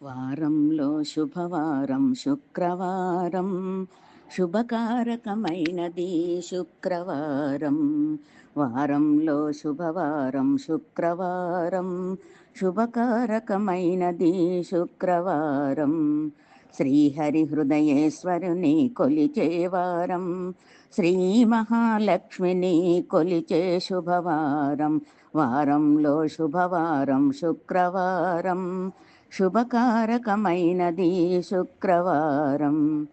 వారంలో శుభవారం శుక్రవారం, శుభకారకమైనది శుక్రవారం. వారంలో శుభవారం శుక్రవారం, శుభకారకమైనది శుక్రవారం. శ్రీహరి హృదయేశ్వరుని కొలిచే వారం, శ్రీ మహాలక్ష్మిని కొలిచే శుభవారం. వారంలో శుభవారం శుక్రవారం, శుభకారకమైనది శుక్రవారం.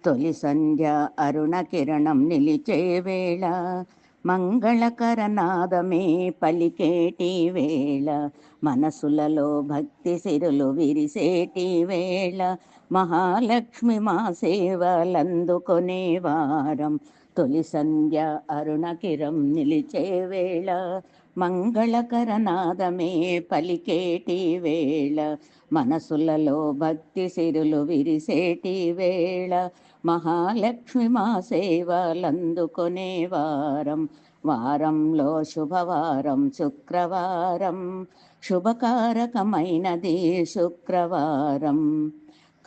తొలి సంధ్య అరుణ కిరణం నిలిచే వేళ, మంగళకర నాదమే పలికేటి వేళ, మనసులలో భక్తి సిరులు విరిసేటి వేళ, మహాలక్ష్మి మా సేవలందుకొనే వారం. తొలి సంధ్య అరుణ కిరణం నిలిచే వేళ, మంగళకర నాదమే పలికేటి వేళ, మనసులలో భక్తి సిరులు విరిసేటి వేళ, మహాలక్ష్మి మా సేవలందుకొనే వారం. వారంలో శుభవారం శుక్రవారం, శుభకారకమైనది శుక్రవారం.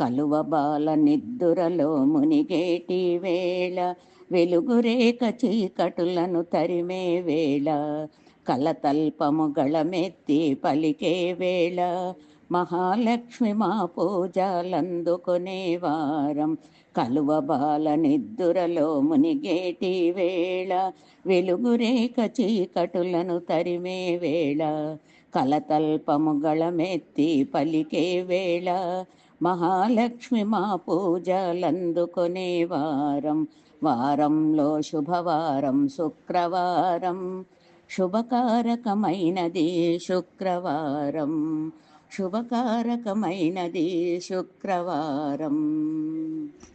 కలువ బాల నిద్దురలో మునిగేటి వేళ, వెలుగురేక చీకటులను తరిమే వేళ, కలతల్పము గళమెత్తి పలికే వేళ, మహాలక్ష్మి మా పూజలందుకొనే వారం. కలువ బాల నిద్దురలో మునిగేటి వేళ, వెలుగురేక చీకటులను తరిమే వేళ, కలతల్పము గళమెత్తి పలికే వేళ, మహాలక్ష్మి మా పూజలందుకొనే వారం. వారంలో శుభవారం శుక్రవారం, శుభకారకమైనది శుక్రవారం. శుభకారకమైనది శుక్రవారం.